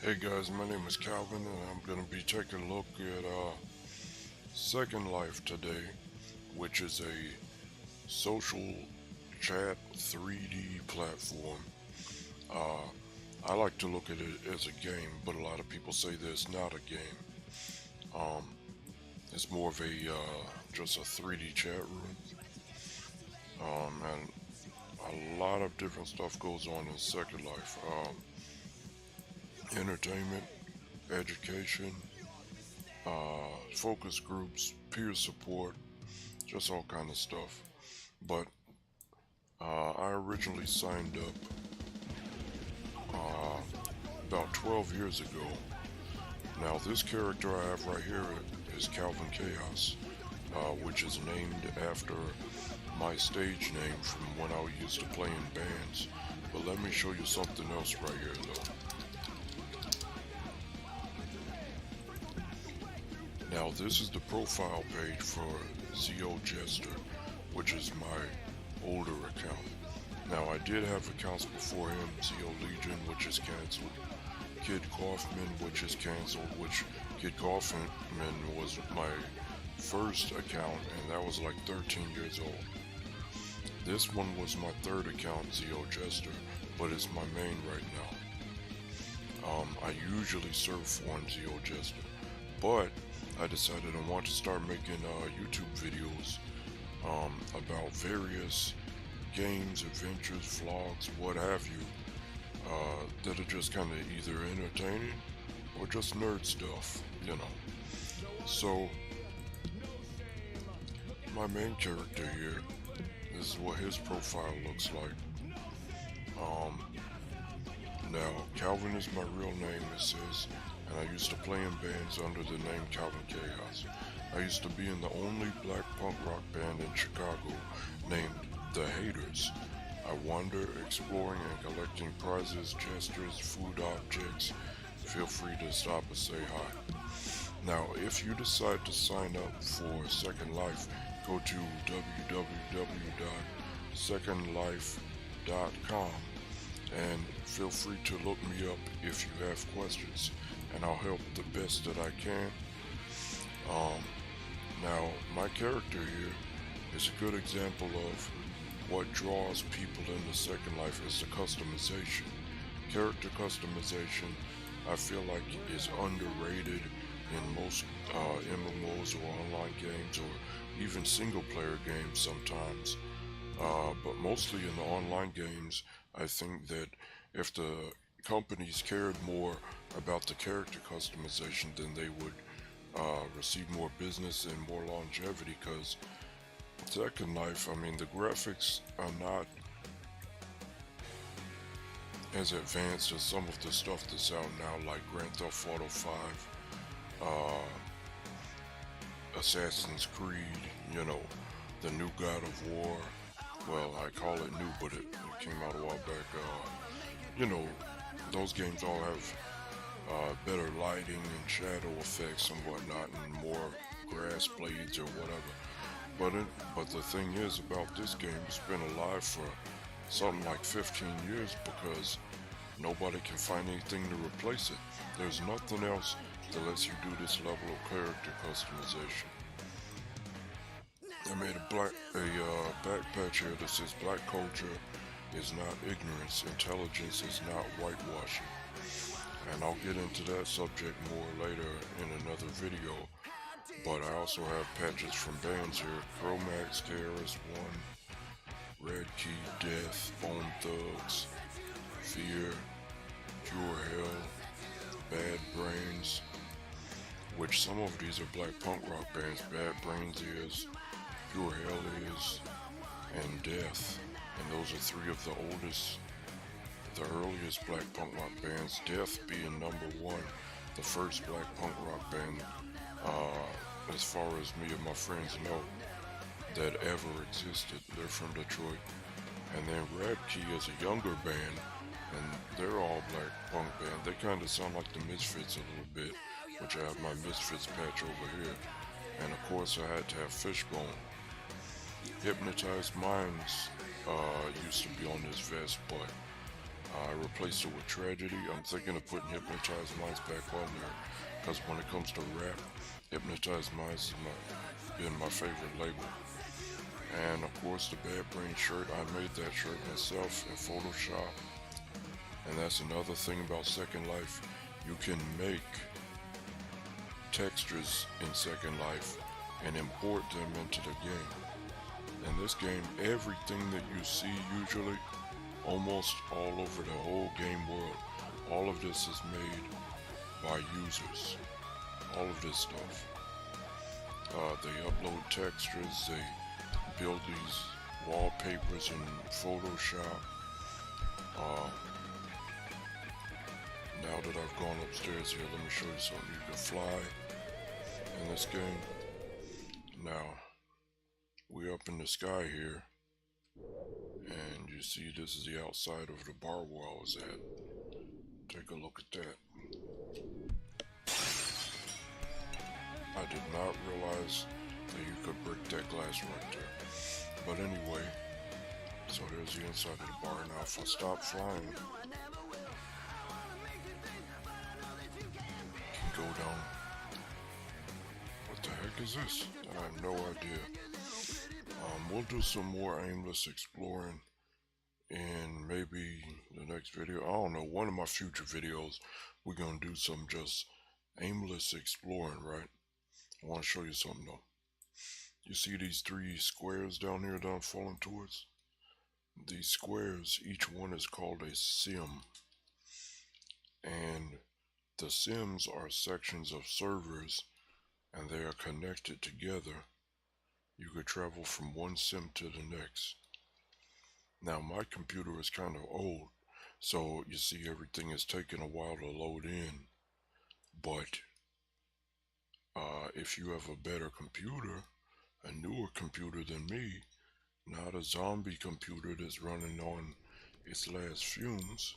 Hey guys, my name is Calvin and I'm going to be taking a look at Second Life today, which is a social chat 3D platform. Uh, I like to look at it as a game, but a lot of people say that it's not a game. Um, it's more of just a 3D chat room, and a lot of different stuff goes on in Second Life. Entertainment, education, focus groups, peer support, just all kind of stuff. But I originally signed up about 12 years ago. Now this character I have right here is Calvin Chaos, which is named after my stage name from when I used to play in bands. But let me show you something else right here though. Now this is the profile page for ZO Jester, which is my older account. Now I did have accounts before him, ZO Legion, which is cancelled, Kid Kaufman, which is cancelled, which Kid Kaufman was my first account, and that was like 13 years old. This one was my third account, ZO Jester, but it's my main right now. I usually surf on ZO Jester, but I decided I want to start making YouTube videos about various games, adventures, vlogs, what have you, that are just kind of either entertaining or just nerd stuff, you know. So, my main character here, this is what his profile looks like. Um, Now, Calvin is my real name, it says, and I used to play in bands under the name Calvin Chaos. I used to be in the only black punk rock band in Chicago named The Haters. I wander, exploring and collecting prizes, gestures, food objects. Feel free to stop and say hi. Now, if you decide to sign up for Second Life, go to www.secondlife.com and feel free to look me up if you have questions, and I'll help the best that I can. Now, my character here is a good example of what draws people into Second Life is the customization. Character customization, I feel like, is underrated in most MMOs or online games or even single player games sometimes. But mostly in the online games, I think that if the companies cared more about the character customization, then they would receive more business and more longevity. Because Second Life, I mean, the graphics are not as advanced as some of the stuff that's out now, like Grand Theft Auto 5, Assassin's Creed, you know, the new God of War. Well, I call it new, but it came out a while back. You know, those games all have better lighting and shadow effects and whatnot, and more grass blades or whatever. But the thing is about this game, it's been alive for something like 15 years because nobody can find anything to replace it. There's nothing else that lets you do this level of character customization. I made a back patch here that says black culture is not ignorance, intelligence is not whitewashing. And I'll get into that subject more later in another video. But I also have patches from bands here: Chromax, KRS-One, Red Key, Death, Bone Thugs, Fear, Pure Hell, Bad Brains, which some of these are black punk rock bands. Bad Brains is, Pure Hell is, and Death. And those are three of the earliest black punk rock bands. Death being number one, the first black punk rock band, as far as me and my friends know, that ever existed. They're from Detroit. And then Red Key is a younger band, and they're all black punk band. They kind of sound like the Misfits a little bit, which I have my Misfits patch over here. And of course I had to have Fishbone. Hypnotized Minds used to be on this vest, but I replaced it with Tragedy. I'm thinking of putting Hypnotized Minds back on there, because when it comes to rap, Hypnotized Minds has been my favorite label. And of course the Bad Brain shirt, I made that shirt myself in Photoshop. And that's another thing about Second Life. You can make textures in Second Life and import them into the game. In this game, everything that you see usually, almost all over the whole game world, all of this is made by users. All of this stuff. They upload textures, they build these wallpapers in Photoshop. Now that I've gone upstairs here, let me show you something. You can fly in this game. Now, we're up in the sky here, and you see this is the outside of the bar where I was at. Take a look at that. I did not realize that you could break that glass right there. But anyway, so there's the inside of the bar. Now if I stop flying, go down. What the heck is this? I have no idea. We'll do some more aimless exploring in maybe the next video. I don't know, one of my future videos we're gonna do some just aimless exploring, right? I want to show you something though. You see these three squares down here that I'm falling towards? These squares, each one is called a sim. And the sims are sections of servers, and they are connected together. You could travel from one sim to the next. Now my computer is kind of old, so you see everything is taking a while to load in. But if you have a better computer, a newer computer than me, not a zombie computer that's running on its last fumes,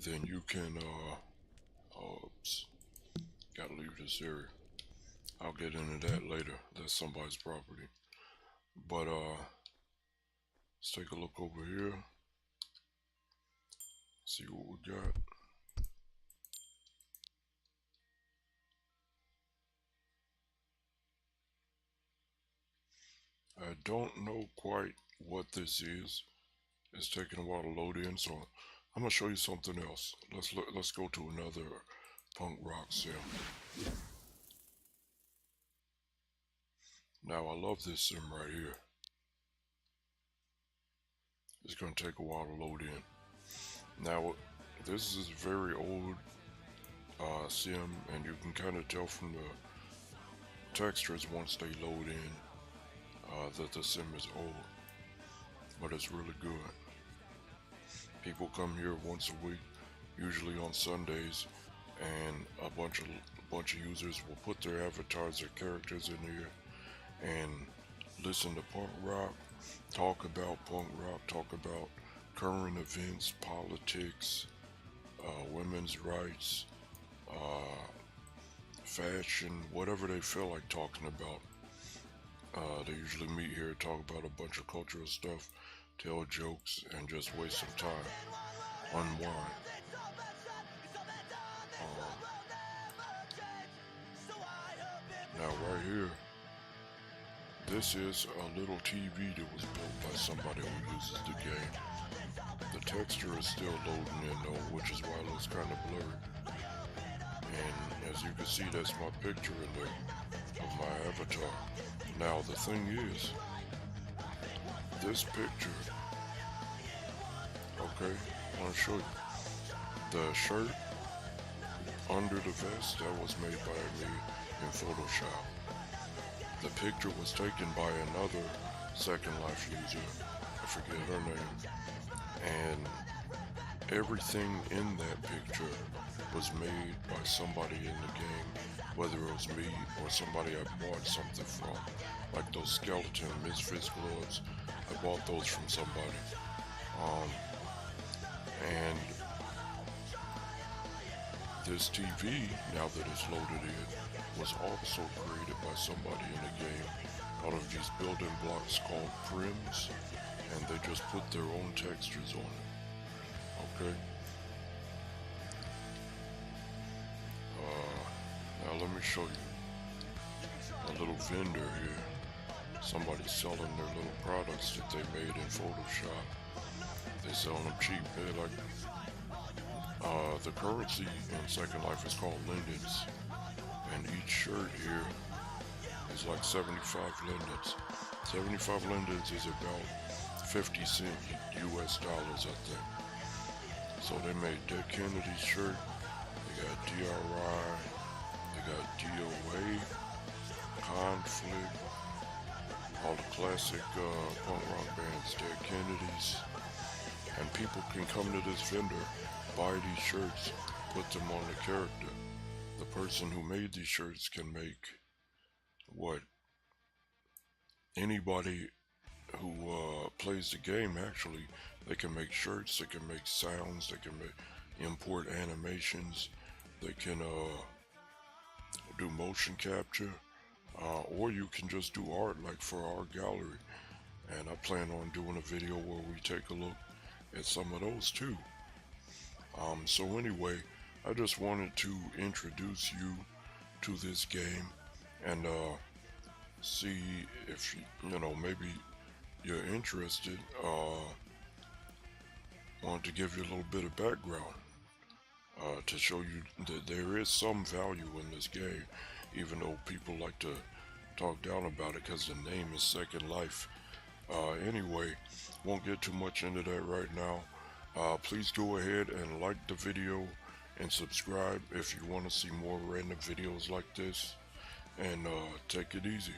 then you can oops, gotta leave this area. I'll get into that later. That's somebody's property. But let's take a look over here. See what we got. I don't know quite what this is. It's taking a while to load in, so I'm gonna show you something else. Let's go to another punk rock sim. Now I love this sim right here. It's gonna take a while to load in. Now this is a very old sim, and you can kind of tell from the textures once they load in that the sim is old, but it's really good. People come here once a week, usually on Sundays, and a bunch of users will put their avatars or characters in here and listen to punk rock, talk about punk rock, talk about current events, politics, women's rights, fashion, whatever they feel like talking about. They usually meet here, talk about a bunch of cultural stuff, tell jokes, and just waste some time, unwind. Now right here, this is a little TV that was built by somebody who uses the game. The texture is still loading in though, which is why it looks kind of blurry. And as you can see, that's my picture in there of my avatar. Now the thing is, this picture, okay, I want to show you. The shirt under the vest, that was made by me in Photoshop. The picture was taken by another Second Life user, I forget her name, and everything in that picture was made by somebody in the game, whether it was me or somebody I bought something from, like those skeleton Misfits gloves. I bought those from somebody, and this TV, now that it's loaded in, was also created by somebody in the game out of these building blocks called prims, and they just put their own textures on it. Okay. Now let me show you a little vendor here. Somebody's selling their little products that they made in Photoshop. They sell them cheap. They're like, the currency in Second Life is called lindens, and each shirt here is like 75 lindens. 75 lindens is about 50 cents US dollars, I think. So they made Dead Kennedy's shirt. They got DRI. They got DOA, Conflict, all the classic punk rock bands, Dead Kennedys. And people can come to this vendor, buy these shirts, put them on the character. The person who made these shirts can make what anybody who plays the game, actually, they can make shirts, they can make sounds, they can import animations, they can do motion capture, or you can just do art like for our gallery. And I plan on doing a video where we take a look at some of those too. So anyway, I just wanted to introduce you to this game and see if you know, maybe you're interested. Want to give you a little bit of background to show you that there is some value in this game, even though people like to talk down about it because the name is Second Life. Anyway, won't get too much into that right now. Please go ahead and like the video and subscribe if you want to see more random videos like this, and take it easy.